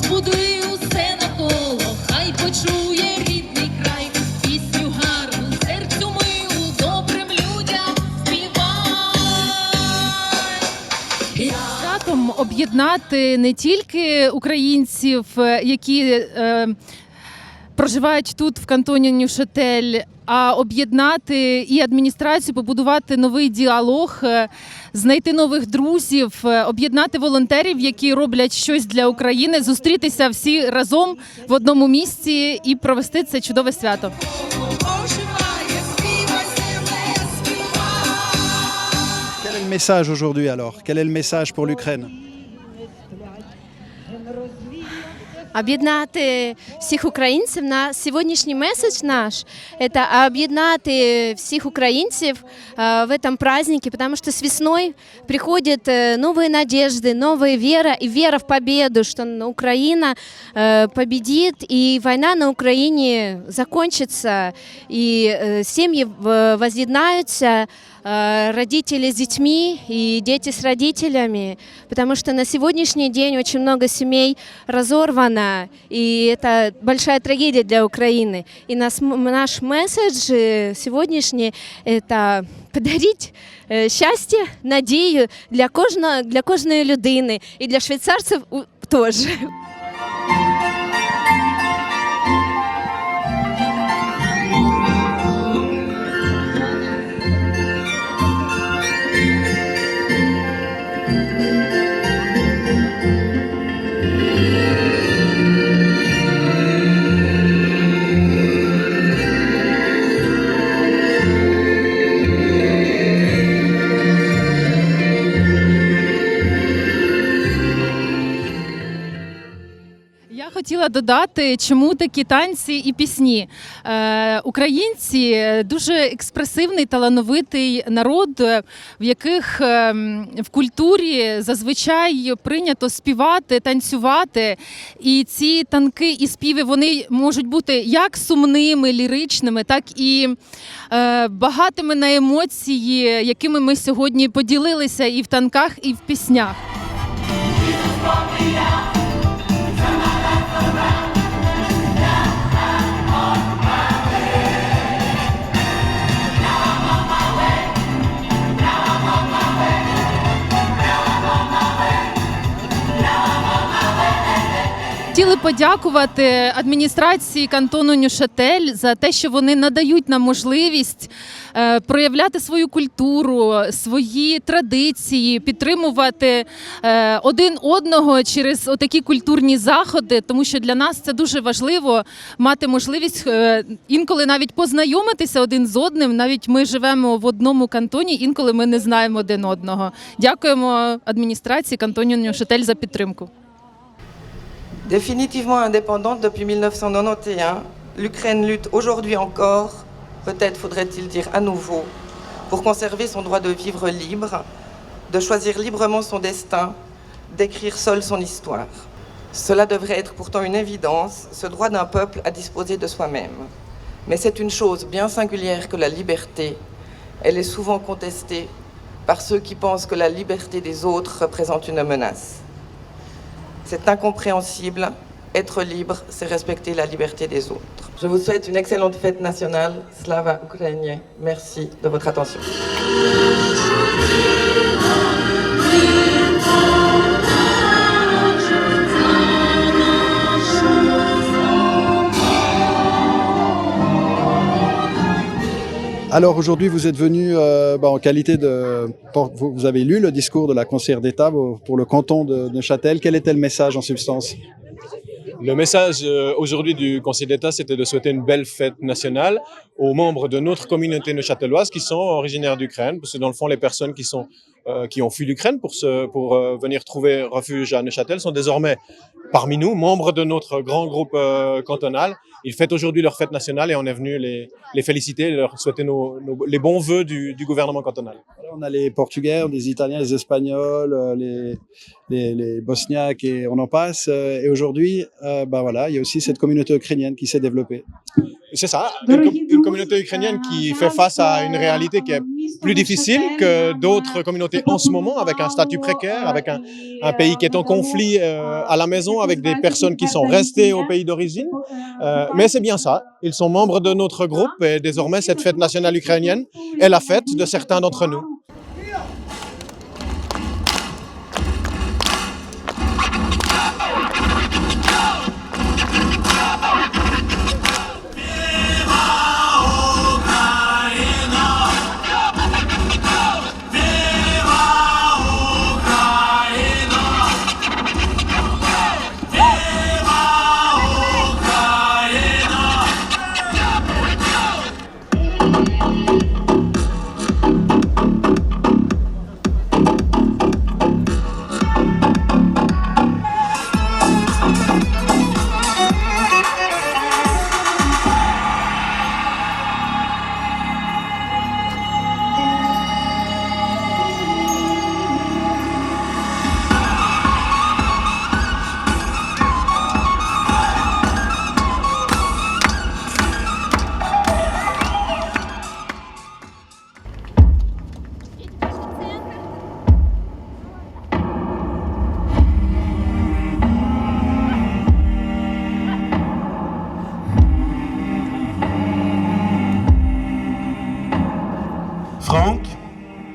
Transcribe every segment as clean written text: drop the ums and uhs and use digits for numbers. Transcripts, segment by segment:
розбуди усе навколо, хай почує рідний край, пісню гарну, серцю милу, добрим людям співай. Святом об'єднати не тільки українців, які проживають тут, в кантоні Нюшатель, а об'єднати і адміністрацію, побудувати новий діалог, знайти нових друзів, об'єднати волонтерів, які роблять щось для України, зустрітися всі разом в одному місці і провести це чудове свято. Quel est le message aujourd'hui alors? Quel est le message pour l'Ukraine? Об'єднати всіх українців на сьогоднішній меседж наш – это об'єднати всіх українців в этом празднике, потому что с весной приходят новые надежды, новая вера и вера в победу, что Украина победит и война на Украине закончится, и семьи возъединяются, родители с детьми и дети с родителями, потому что на сегодняшний день очень много семей разорвано, и это большая трагедия для Украины. И наш месседж сегодняшний – это подарить щастя, надію для кожної людини, і для швейцарців теж. Я хотіла додати, чому такі танці і пісні. Українці дуже експресивний, талановитий народ, в яких в культурі зазвичай прийнято співати, танцювати. І ці танки і співи, вони можуть бути як сумними, ліричними, так і багатими на емоції, якими ми сьогодні поділилися і в танках, і в піснях. Хотіли подякувати адміністрації кантону Нюшатель за те, що вони надають нам можливість проявляти свою культуру, свої традиції, підтримувати один одного через такі культурні заходи, тому що для нас це дуже важливо мати можливість інколи навіть познайомитися один з одним. Навіть ми живемо в одному кантоні, інколи ми не знаємо один одного. Дякуємо адміністрації кантону Нюшатель за підтримку. Définitivement indépendante depuis 1991, l'Ukraine lutte aujourd'hui encore, peut-être faudrait-il dire à nouveau, pour conserver son droit de vivre libre, de choisir librement son destin, d'écrire seul son histoire. Cela devrait être pourtant une évidence, ce droit d'un peuple à disposer de soi-même. Mais c'est une chose bien singulière que la liberté. Elle est souvent contestée par ceux qui pensent que la liberté des autres représente une menace. C'est incompréhensible. Être libre, c'est respecter la liberté des autres. Je vous souhaite une excellente fête nationale. Slava Ukraini. Merci de votre attention. Alors aujourd'hui, vous êtes venu en qualité de... Vous avez lu le discours de la conseillère d'État pour le canton de Neuchâtel. Quel était le message en substance? Le message aujourd'hui du Conseil d'État, c'était de souhaiter une belle fête nationale aux membres de notre communauté neuchâteloise qui sont originaires d'Ukraine, parce que dans le fond, les personnes qui ont fui l'Ukraine pour venir trouver refuge à Neuchâtel sont désormais parmi nous, membres de notre grand groupe cantonal. Ils fêtent aujourd'hui leur fête nationale et on est venu les féliciter, leur souhaiter les bons vœux du gouvernement cantonal. On a les Portugais, les Italiens, les Espagnols, les Bosniaques et on en passe. Et aujourd'hui, il y a aussi cette communauté ukrainienne qui s'est développée. C'est ça, une communauté ukrainienne qui fait face à une réalité qui est plus difficile que d'autres communautés confrontés en ce moment avec un statut précaire, avec un pays qui est en conflit à la maison, avec des personnes qui sont restées au pays d'origine. Mais c'est bien ça, ils sont membres de notre groupe et désormais cette fête nationale ukrainienne est la fête de certains d'entre nous. Franck,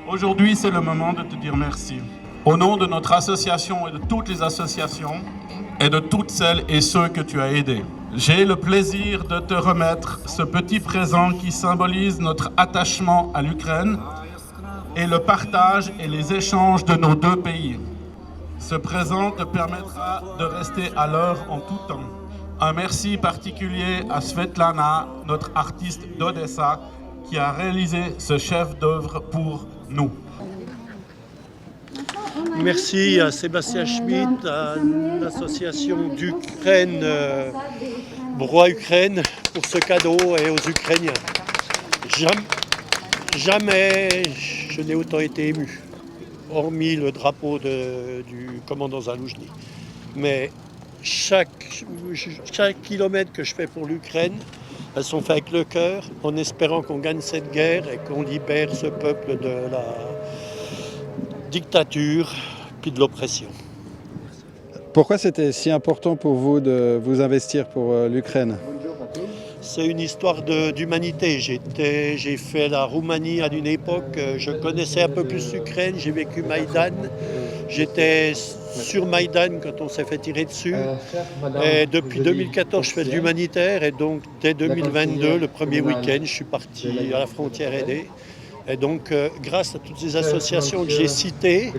aujourd'hui c'est le moment de te dire merci. Au nom de notre association et de toutes les associations et de toutes celles et ceux que tu as aidés, j'ai le plaisir de te remettre ce petit présent qui symbolise notre attachement à l'Ukraine et le partage et les échanges de nos deux pays. Ce présent te permettra de rester à l'heure en tout temps. Un merci particulier à Svetlana, notre artiste d'Odessa, qui a réalisé ce chef-d'œuvre pour nous. Merci à Sébastien Schmitt, à l'association d'Ukraine, Broye Ukraine, pour ce cadeau et aux Ukrainiens. Jamais je n'ai autant été ému, hormis le drapeau du commandant Zaloujny. Mais chaque kilomètre que je fais pour l'Ukraine, elles sont faites avec le cœur, en espérant qu'on gagne cette guerre et qu'on libère ce peuple de la dictature puis de l'oppression. Pourquoi c'était si important pour vous de vous investir pour l'Ukraine? C'est une histoire d'humanité. J'ai fait la Roumanie à une époque, je connaissais un peu plus l'Ukraine, j'ai vécu Maïdan. J'étais sur Maïdan quand on s'est fait tirer dessus. Et depuis 2014, je fais de l'humanitaire et donc dès 2022, le premier week-end, je suis parti à la frontière aider. Et donc, grâce à toutes ces associations que j'ai citées,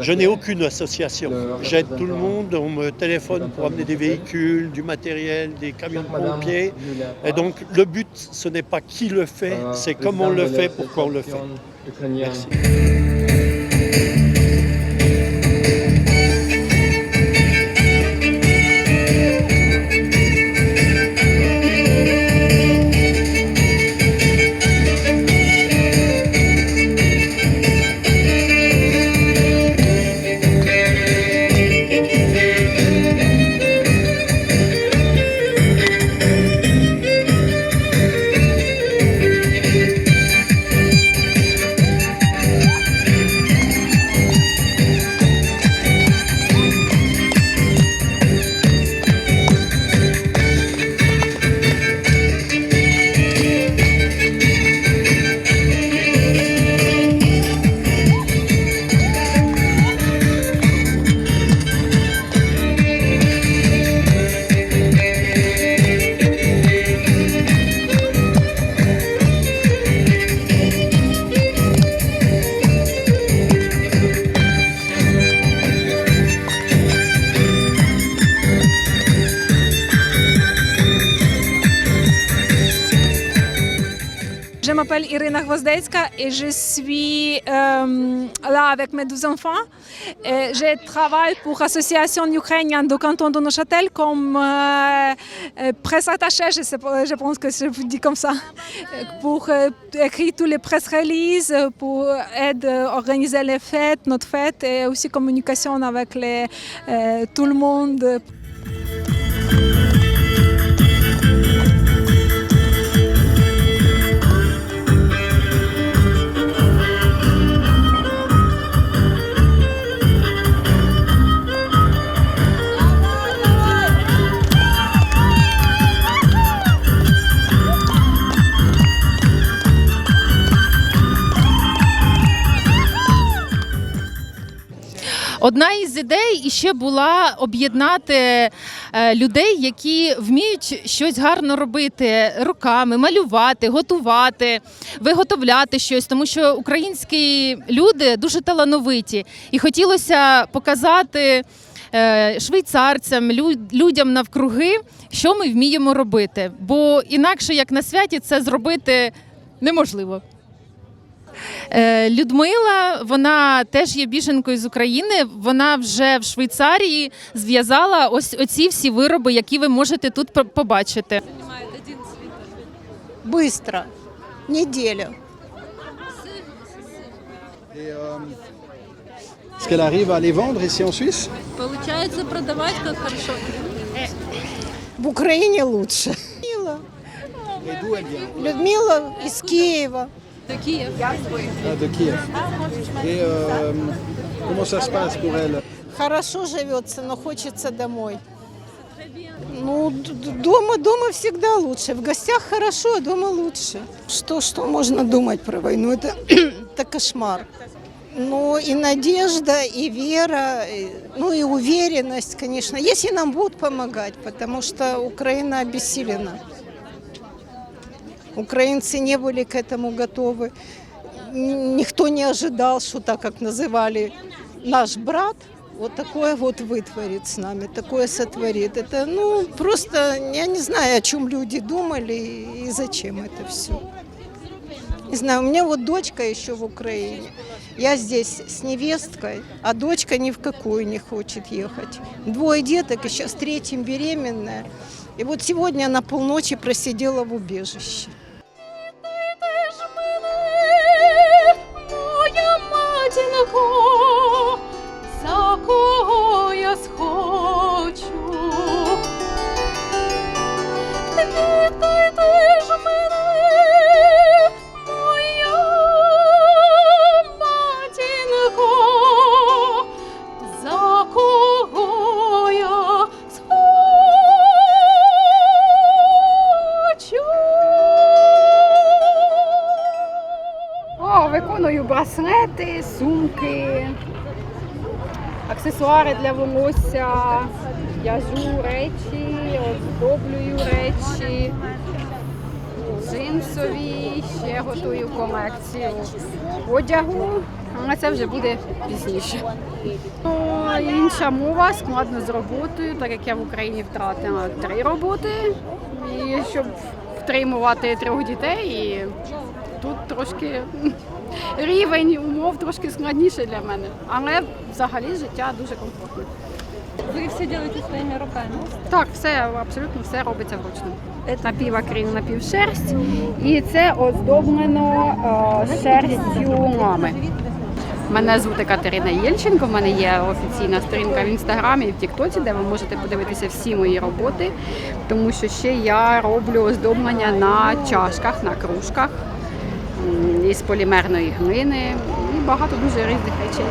je n'ai aucune association. J'aide tout le monde, on me téléphone pour amener des véhicules, du matériel, des camions de pompiers. Et donc, le but, ce n'est pas qui le fait, c'est comment on le fait, pourquoi on le fait. Merci. Je m'appelle Irina Gvozdetska et je suis là avec mes 2 enfants. Je travaille pour l'association ukrainienne du canton de Neuchâtel comme presse attachée, je pense que je vous dis comme ça, pour écrire tous les press releases, pour aider à organiser les fêtes, notre fête et aussi communication avec tout le monde. Одна із ідей іще була об'єднати людей, які вміють щось гарно робити руками, малювати, готувати, виготовляти щось, тому що українські люди дуже талановиті. І хотілося показати швейцарцям, людям навкруги, що ми вміємо робити. Бо інакше, як на святі, це зробити неможливо. Людмила, вона теж є біженкою з України, вона вже в Швейцарії зв'язала ось оці всі вироби, які ви можете тут побачити. Быстро. Неделю. Et est-ce qu'elle arrive à les vendre ici en Suisse? Получается продавать как хорошо. В Украине лучше. Et d'où elle vient? Людмила из Киева. Такие. Ah, de Kiev. Et comment ça se passe pour elle? Хорошо живется, но хочется домой. Ну, дома всегда лучше. В гостях хорошо, а дома лучше. Что можно думать про войну? Это кошмар. Ну, и надежда, и вера, ну, и уверенность, конечно, если нам будут помогать, потому что Украина обессилена. Украинцы не были к этому готовы. Никто не ожидал, что так, как называли наш брат, вот такое вот вытворит с нами, такое сотворит. Это, ну, просто, я не знаю, о чем люди думали и зачем это все. Не знаю, у меня вот дочка еще в Украине. Я здесь с невесткой, а дочка ни в какую не хочет ехать. 2 деток, и сейчас 3-м беременная. И вот сегодня она полночи просидела в убежище. Моя матінко, за кого я схочу. Віддайте ж мене, моя матінко, за кого я схочу. Виконую браслети, сумки, аксесуари для волосся, в'яжу речі, оздоблюю речі, джинсові, ще готую колекцію одягу, але це вже буде пізніше. Інша мова, складно з роботою, так як я в Україні втратила 3 роботи, і щоб втримувати 3 дітей, і тут трошки рівень умов трошки складніше для мене, але взагалі життя дуже комфортне. Ви все робите своїми руками? Так, все, абсолютно все робиться вручну. Напівакрил, напівшерсть, і це оздоблено шерстю мами. Мене звати Катерина Єльченко, в мене є офіційна сторінка в Інстаграмі і в Тіктоці, де ви можете подивитися всі мої роботи, тому що ще я роблю оздоблення на чашках, на кружках із полімерної глини і багато дуже різних речей.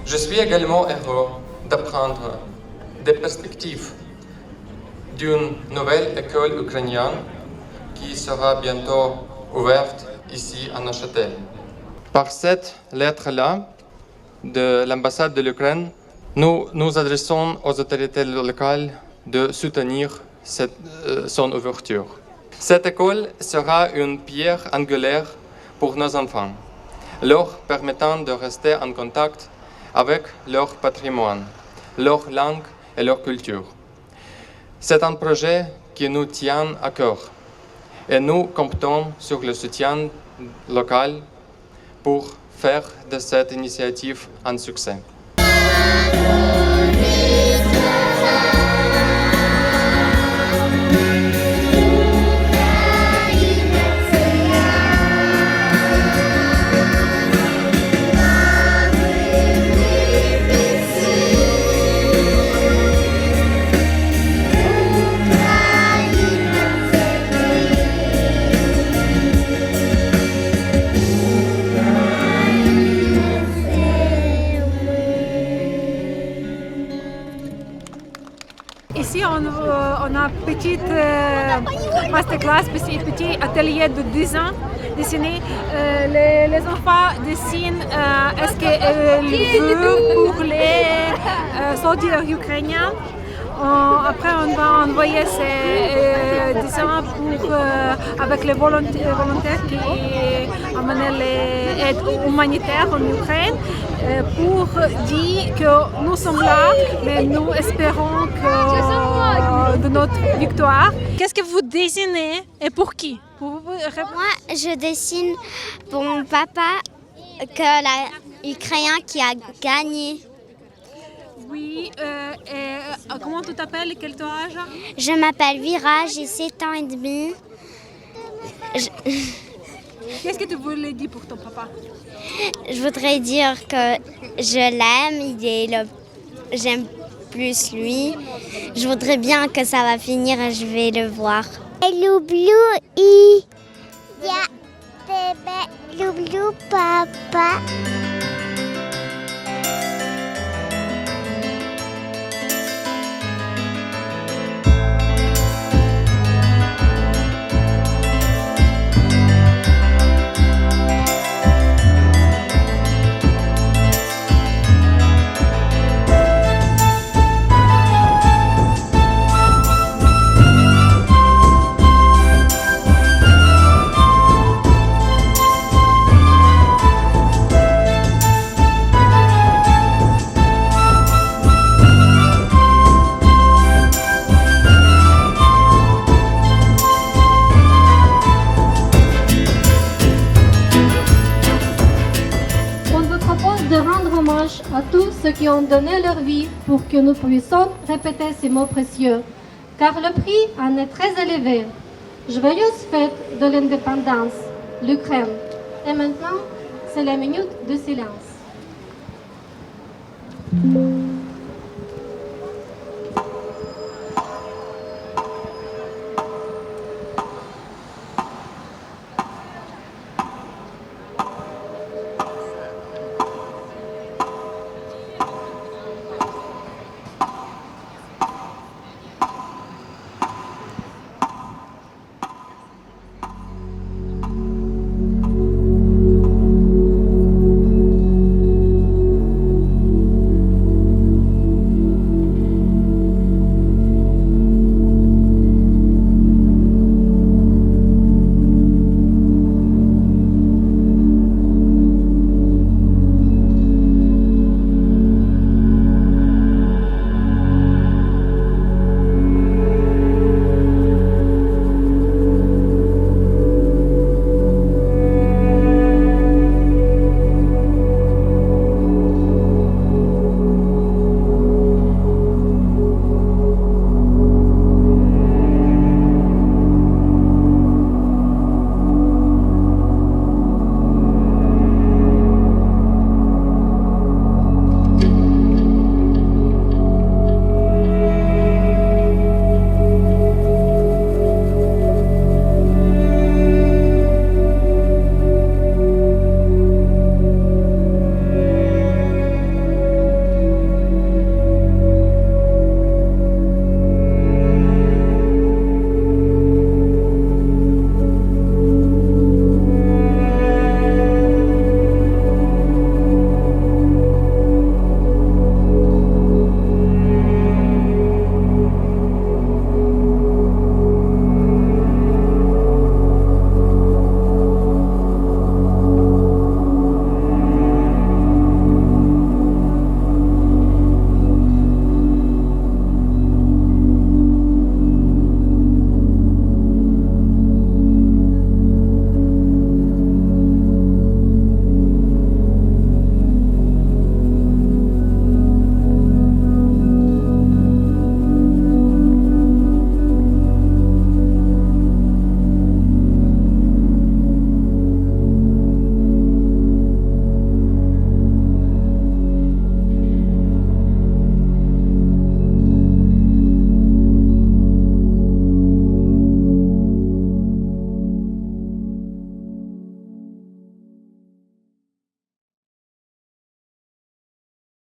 Je suis également heureux d'apprendre des perspectives d'une nouvelle école ukrainienne qui sera bientôt ouverte ici à Neuchâtel. Par cette lettre-là de l'ambassade de l'Ukraine, nous nous adressons aux autorités locales de soutenir son ouverture. Cette école sera une pierre angulaire pour nos enfants, leur permettant de rester en contact avec leur patrimoine, leur langue et leur culture. C'est un projet qui nous tient à cœur et nous comptons sur le soutien local pour faire de cette initiative un succès. Ici, on a une petite masterclass, petit atelier de dessiner. Les enfants dessinent est-ce qu'ils veulent pour les soldats ukrainiens. Après, on va envoyer ces dessins avec les volontaires qui amènent l'aide humanitaire en Ukraine pour dire que nous sommes là, mais nous espérons de notre victoire. Qu'est-ce que vous dessinez et pour qui? Moi, je dessine pour mon papa que l'Ukrainien qui a gagné. Oui, comment tu t'appelles? Quel ton âge? Je m'appelle Vira, j'ai 7 ans et demi. Qu'est-ce que tu voulais dire pour ton papa? Je voudrais dire que je l'aime, j'aime plus lui. Je voudrais bien que ça va finir et je vais le voir. Lublю papa. À tous ceux qui ont donné leur vie pour que nous puissions répéter ces mots précieux, car le prix en est très élevé. Joyeuse fête de l'indépendance, l'Ukraine. Et maintenant, c'est la minute de silence.